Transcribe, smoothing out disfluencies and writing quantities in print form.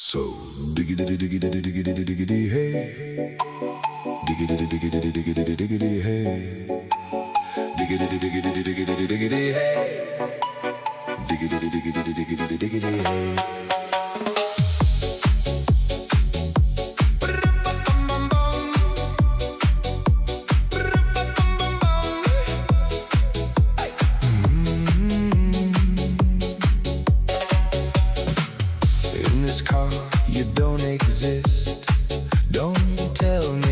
So diggity diggity diggity diggity hey, diggity diggity diggity diggity hey, diggity diggity diggity diggity hey, diggity diggity diggity diggity hey. In this car, you don't exist. Don't tell me